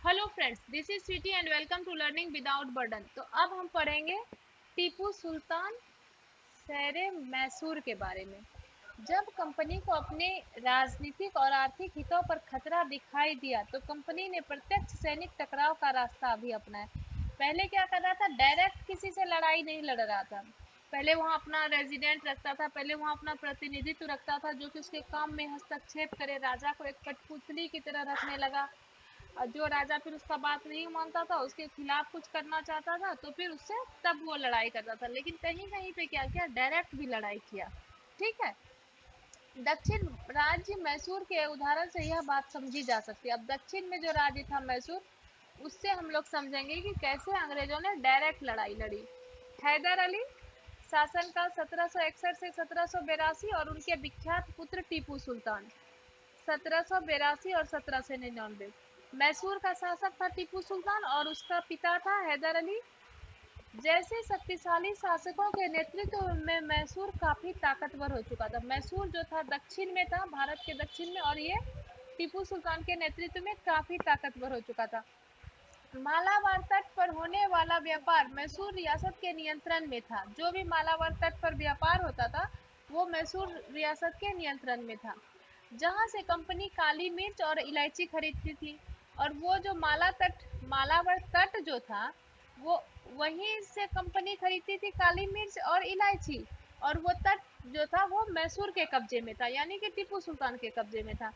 Hello friends, this is Sweety and welcome to learning without burden. तो अब हम पढ़ेंगे टीपू सुल्तान शहर मैसूर के बारे में। जब कंपनी को अपने राजनीतिक और आर्थिक हितों पर खतरा दिखाई दिया तो कंपनी ने प्रत्यक्ष सैनिक टकराव का रास्ता भी अपनाया। पहले क्या कर रहा था, डायरेक्ट किसी से लड़ाई नहीं लड़ रहा था। पहले वहाँ अपना रेजिडेंट रखता था, पहले वहाँ अपना प्रतिनिधित्व रखता था जो कि उसके काम में हस्तक्षेप करे, राजा को एक कठपुतली की तरह रखने लगा। और जो राजा फिर उसका बात नहीं मानता था, उसके खिलाफ कुछ करना चाहता था तो फिर उससे तब वो लड़ाई करता था। लेकिन कहीं कहीं पे क्या किया, डायरेक्ट भी लड़ाई किया। ठीक है। दक्षिण राज्य मैसूर के उदाहरण से यह बात समझी जा सकती है। अब दक्षिण में जो राज्य था मैसूर, उससे हम लोग समझेंगे कि कैसे अंग्रेजों ने डायरेक्ट लड़ाई लड़ी। हैदर अली शासनकाल 1761 से 1782 और उनके विख्यात पुत्र टीपू सुल्तान 1782 और 1799। मैसूर का शासक था टीपू सुल्तान और उसका पिता था हैदर अली। जैसे शक्तिशाली शासकों के नेतृत्व में मैसूर काफी ताकतवर हो चुका था। मैसूर जो था दक्षिण में था, भारत के दक्षिण में, और ये टीपू सुल्तान के नेतृत्व में काफी ताकतवर हो चुका था। मालाबार तट पर होने वाला व्यापार मैसूर रियासत के नियंत्रण में था। जो भी मालाबार तट पर व्यापार होता था वो मैसूर रियासत के नियंत्रण में था, जहां से कंपनी काली मिर्च और इलायची खरीदती थी। और वो जो मालाबार तट जो था, वो वहीं से कंपनी खरीदती थी काली मिर्च और इलायची। और वो तट जो था वो मैसूर के कब्जे में था, यानी कि टीपू सुल्तान के कब्जे में था।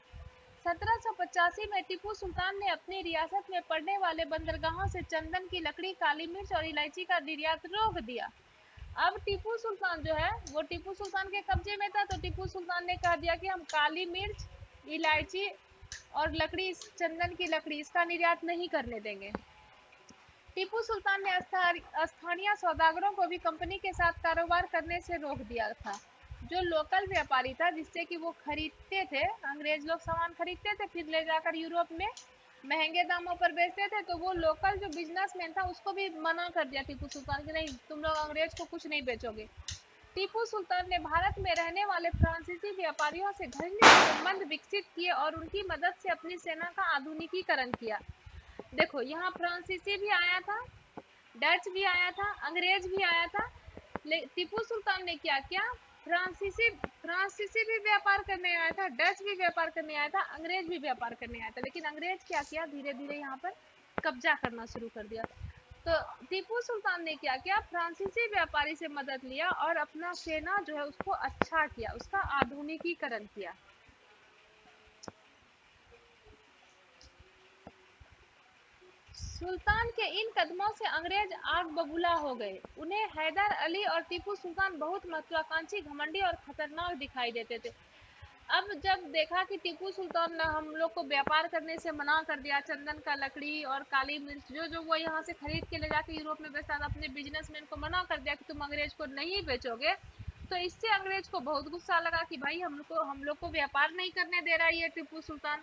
1785 में टीपू सुल्तान ने अपनी रियासत में पड़ने वाले बंदरगाहों से चंदन की लकड़ी, काली मिर्च और इलायची का निर्यात रोक दिया। अब टीपू सुल्तान जो है वो टीपू सुल्तान के कब्जे में था, तो टीपू सुल्तान ने कह दिया कि हम काली मिर्च, इलायची और लकड़ी, चंदन की लकड़ी, इसका निर्यात नहीं करने देंगे। टीपू सुल्तान ने स्थानीय सौदागरों को भी कंपनी के साथ कारोबार करने से रोक दिया था। जो लोकल व्यापारी था जिससे कि वो खरीदते थे, अंग्रेज लोग सामान खरीदते थे फिर ले जाकर यूरोप में महंगे दामों पर बेचते थे, तो वो लोकल जो बिजनेसमैन था उसको भी मना कर दिया टीपू सुल्तान कि नहीं, तुम लोग अंग्रेज को कुछ नहीं बेचोगे। टीपू सुल्तान ने भारत में रहने वाले फ्रांसीसी व्यापारियों से घनिष्ठ संबंध विकसित किए और उनकी मदद से अपनी सेना का आधुनिकीकरण किया। देखो, यहाँ फ्रांसीसी भी आया था, डच भी आया था, अंग्रेज भी आया था। टीपू सुल्तान ने क्या किया, फ्रांसीसी फ्रांसीसी भी व्यापार करने आया था, डच भी व्यापार करने आया था, अंग्रेज भी व्यापार करने आया था। लेकिन अंग्रेज क्या किया, धीरे धीरे यहाँ पर कब्जा करना शुरू कर दिया। तो टीपू सुल्तान ने क्या किया, फ्रांसीसी व्यापारी से मदद लिया और अपना सेना जो है उसको अच्छा किया, उसका आधुनिकीकरण किया। सुल्तान के इन कदमों से अंग्रेज आग बबूला हो गए। उन्हें हैदर अली और टीपू सुल्तान बहुत महत्वाकांक्षी, घमंडी और खतरनाक दिखाई देते थे। अब जब देखा कि टीपू सुल्तान ने हम लोग को व्यापार करने से मना कर दिया, चंदन का लकड़ी और काली मिर्च जो जो वो यहाँ से खरीद के ले जाके यूरोप में बेचता था, अपने बिजनेसमैन को मना कर दिया कि तुम अंग्रेज को नहीं बेचोगे, तो इससे अंग्रेज को बहुत गुस्सा लगा कि भाई हम लोग को व्यापार नहीं करने दे रहा है ये टीपू सुल्तान।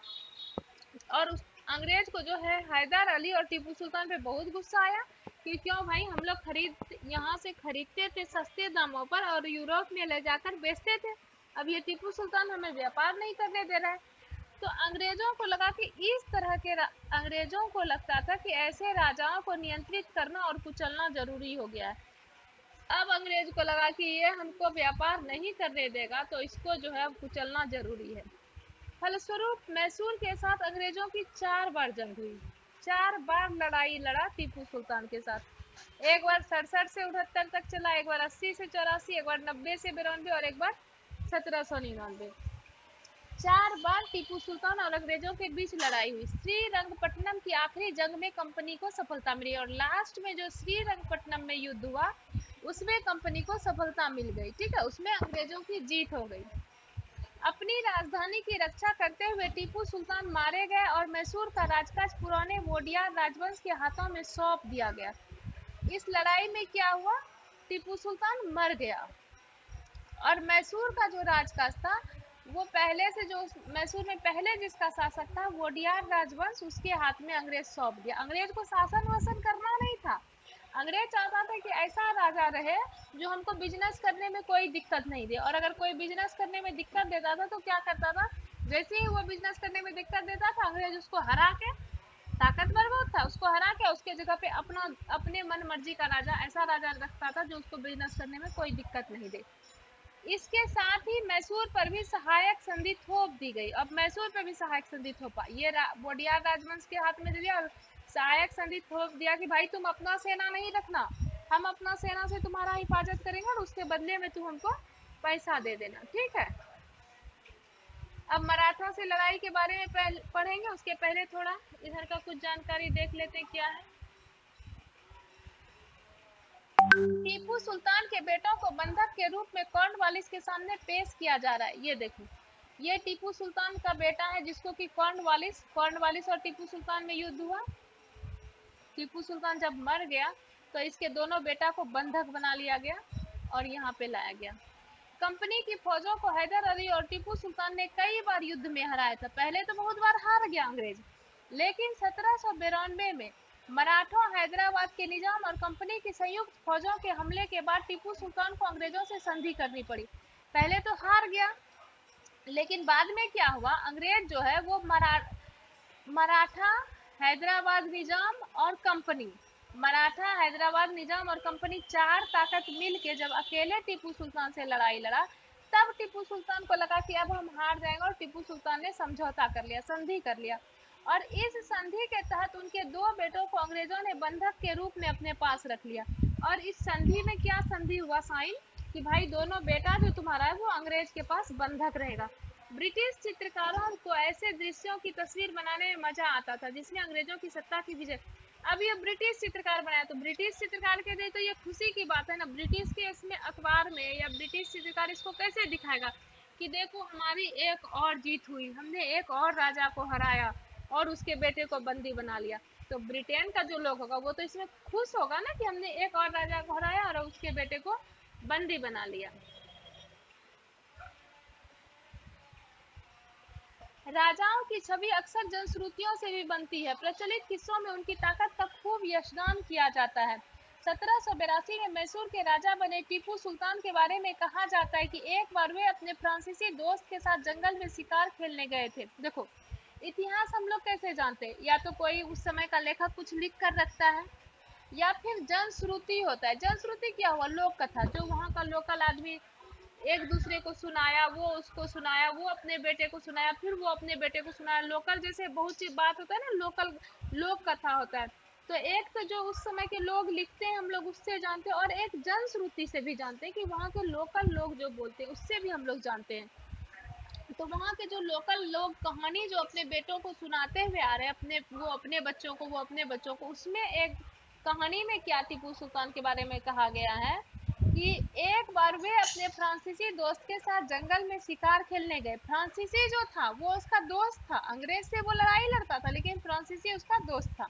और उस अंग्रेज को जो है हैदर अली और टीपू सुल्तान पे बहुत गुस्सा आया कि क्यों भाई, हम लोग यहाँ से खरीदते थे सस्ते दामों पर और यूरोप में ले जाकर बेचते थे, अब ये टीपू सुल्तान हमें व्यापार नहीं करने दे रहा है। तो अंग्रेजों को लगा कि इस तरह के अंग्रेजों को लगता था कि ऐसे राजाओं को नियंत्रित करना और कुचलना जरूरी हो गया है। अब अंग्रेज को लगा कि ये हमको व्यापार नहीं करने देगा, तो इसको जो है अब कुचलना जरूरी है। फलस्वरूप मैसूर के साथ अंग्रेजों की 4 बार जंग हुई। 4 बार लड़ाई लड़ा टीपू सुल्तान के साथ। एक बार 67 से 78 तक चला, एक बार 80 से 84, एक बार 90 से 92 और एक बार 1799। 4 बार टीपू सुल्तान और अंग्रेजों के बीच लड़ाई हुई। श्रीरंगपट्टनम की आखिरी जंग में कंपनी को सफलता मिली और लास्ट में जो श्रीरंगपट्टनम में युद्ध हुआ उसमें कंपनी को सफलता मिल गई। ठीक है, उसमें अंग्रेजों की जीत हो गई। अपनी राजधानी की रक्षा करते हुए टीपू सुल्तान मारे गए और मैसूर का राजकाज पुराने वोडियार राजवंश के हाथों में सौंप दिया गया। इस लड़ाई में क्या हुआ, टीपू सुल्तान मर गया और मैसूर का जो राजकाज था वो पहले से, जो मैसूर में पहले जिसका शासक था वोडियार राजवंश, उसके हाथ में अंग्रेज सौंप दिया। अंग्रेज को शासन वासन करना नहीं था, अंग्रेज चाहता था कि ऐसा राजा रहे जो हमको बिजनेस करने में कोई दिक्कत नहीं दे। और अगर कोई बिजनेस करने में दिक्कत देता था तो क्या करता था, जैसे ही वो बिजनेस करने में दिक्कत देता था अंग्रेज उसको हरा के ताकतवर बहुत था, उसको हरा के उसके जगह पे अपने मन मर्जी का राजा, ऐसा राजा रखता था जो उसको बिजनेस करने में कोई दिक्कत नहीं दे। इसके साथ ही मैसूर पर भी सहायक संधि थोप दी गई। अब मैसूर पर भी सहायक संधि थोपा, ये वोडियार राजवंश के हाथ में दे दिया और सहायक संधि थोप दिया कि भाई तुम अपना सेना नहीं रखना, हम अपना सेना से तुम्हारा हिफाजत करेंगे और उसके बदले में तुम हमको पैसा दे देना, ठीक है। अब मराठा से लड़ाई के बारे में पढ़ेंगे, उसके पहले थोड़ा इधर का कुछ जानकारी देख लेते हैं क्या है। टीपू सुल्तान के बेटों को बंधक के रूप में कॉर्नवालिस के सामने पेश किया जा रहा है। ये देखो, ये टीपू सुल्तान का बेटा है जिसको कि कॉर्नवालिस और टीपू सुल्तान में युद्ध हुआ। टीपू सुल्तान जब मर गया तो इसके दोनों बेटा को बंधक बना लिया गया और यहाँ पे लाया गया। कंपनी की फौजों को हैदर अली और टीपू सुल्तान ने कई बार युद्ध में हराया था। पहले तो बहुत बार हार गया अंग्रेज, लेकिन 1792 में मराठों, हैदराबाद के निजाम और कंपनी की संयुक्त फौजों के हमले के बाद टीपू सुल्तान को अंग्रेजों से संधि करनी पड़ी। पहले तो हार गया, लेकिन बाद में क्या हुआ, अंग्रेज जो है वो मराठा, हैदराबाद निजाम और कंपनी, मराठा, हैदराबाद निजाम और कंपनी चार ताकत मिल के जब अकेले टीपू सुल्तान से लड़ाई लड़ा, तब टीपू सुल्तान को लगा कि अब हम हार जाएंगे और टीपू सुल्तान ने समझौता कर लिया, संधि कर लिया। और इस संधि के तहत उनके दो बेटों को अंग्रेजों ने बंधक के रूप में अपने पास रख लिया। और इस संधि में क्या संधि हुआ साइन, कि भाई दोनों बेटा जो तुम्हारा है वो अंग्रेज के पास बंधक रहेगा। ब्रिटिश चित्रकारों को ऐसे दृश्यों की तस्वीर बनाने में मजा आता था जिसमें अंग्रेजों की सत्ता की विजय। अब ये ब्रिटिश चित्रकार बनाया, तो ब्रिटिश चित्रकार के लिए तो ये खुशी की बात है ना। ब्रिटिश के इसमें अखबार में या ब्रिटिश चित्रकार इसको कैसे दिखाएगा कि देखो हमारी एक और जीत हुई, हमने एक और राजा को हराया और उसके बेटे को बंदी बना लिया। तो ब्रिटेन का जो लोग होगा वो तो इसमें खुश होगा ना कि हमने एक और राजा को हराया और उसके बेटे को बंदी बना लिया। राजाओं की छवि अक्सर जनश्रुतियों से भी बनती है। प्रचलित किस्सों में उनकी ताकत का खूब यशगान किया जाता है। 1782 में मैसूर के राजा बने टीपू सुल्तान के बारे में कहा जाता है कि एक बार वे अपने फ्रांसीसी दोस्त के साथ जंगल में शिकार खेलने गए थे। देखो, इतिहास हम लोग कैसे जानते हैं, या तो कोई उस समय का लेखक कुछ लिख कर रखता है या फिर जनश्रुति होता है। जनश्रुति क्या हुआ, लोक कथा, जो वहाँ का लोकल आदमी एक दूसरे को सुनाया, वो उसको सुनाया, वो अपने बेटे को सुनाया, फिर वो अपने बेटे को सुनाया। लोकल जैसे बहुत सी बात होता है ना, लोकल लोक कथा होता है। तो एक तो जो उस समय के लोग लिखते हैं हम लोग उससे जानते हैं, और एक जनश्रुति से भी जानते हैं कि वहाँ के लोकल लोग जो बोलते हैं उससे भी हम लोग जानते हैं। तो वहाँ के जो लोकल लोग कहानी जो अपने बेटों को सुनाते हुए आ रहे हैं, अपने बच्चों को, वो अपने बच्चों को, उसमें एक कहानी में क्या टीपू सुल्तान के बारे में कहा गया है कि एक बार वे अपने फ्रांसीसी दोस्त के साथ जंगल में शिकार खेलने गए। फ्रांसीसी जो था वो उसका दोस्त था, अंग्रेज से वो लड़ाई लड़ता था लेकिन फ्रांसीसी उसका दोस्त था।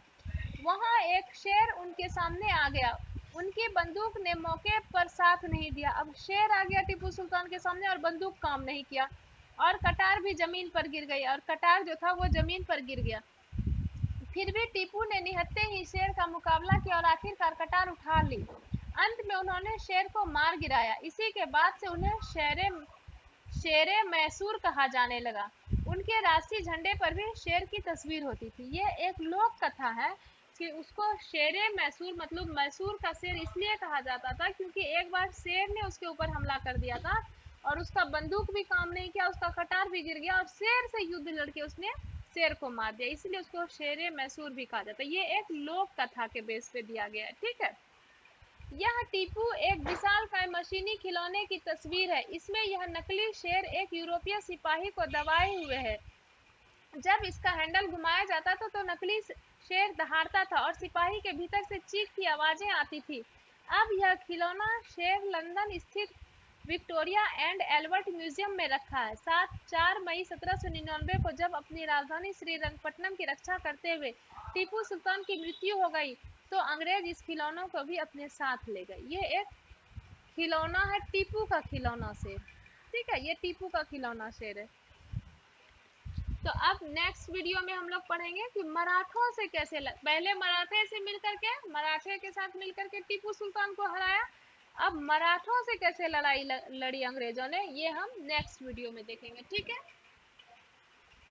वहां एक शेर उनके सामने आ गया, उनकी बंदूक ने मौके पर साथ नहीं दिया। अब शेर आ गया टीपू सुल्तान के सामने और बंदूक काम नहीं किया, और कटार भी जमीन पर गिर गई, और कटार जो था वो जमीन पर गिर गया। फिर भी टीपू ने निहत्थे ही शेर का मुकाबला किया और आखिरकार कटार उठा ली। अंत में उन्होंने शेर को मार गिराया। इसी के बाद से उन्हें शेरे मैसूर कहा जाने लगा। उनके राष्ट्रीय झंडे पर भी शेर की तस्वीर होती थी। ये एक लोक कथा है कि उसको शेरे मैसूर, मतलब मैसूर का शेर इसलिए कहा जाता था क्योंकि एक बार शेर ने उसके ऊपर हमला कर दिया था और उसका बंदूक भी काम नहीं किया, उसका कटार भी गिर गया और शेर से युद्ध लड़के उसने शेर को मार दिया, इसलिए उसको शेरे मैसूर भी कहा जाता है। ये एक लोक कथा के बेस पे दिया गया है, ठीक है। यह टीपू एक विशालकाय मशीनी खिलौने की तस्वीर है। इसमें यह नकली शेर एक यूरोपीय सिपाही को दबाए हुए है। जब इसका हैंडल घुमाया जाता था तो नकली शेर दहाड़ता था और सिपाही के भीतर से चीख की आवाजें आती थी। अब यह खिलौना शेर लंदन स्थित विक्टोरिया एंड एल्बर्ट म्यूजियम में रखा है। 4 मई 1799 को जब अपनी राजधानी श्रीरंगपट्टनम की रक्षा करते हुए टीपू सुल्तान की मृत्यु हो गई तो अंग्रेज इस खिलौनों को भी अपने साथ ले गए। ये एक खिलौना है, टीपू का खिलौना शेर, ठीक है, ये टीपू का खिलौना शेर है। तो अब नेक्स्ट वीडियो में हम लोग पढ़ेंगे कि मराठों से कैसे पहले मराठे के साथ मिलकर के टीपू सुल्तान को हराया, अब मराठों से कैसे लड़ाई लड़ी अंग्रेजों ने, ये हम नेक्स्ट वीडियो में देखेंगे, ठीक है।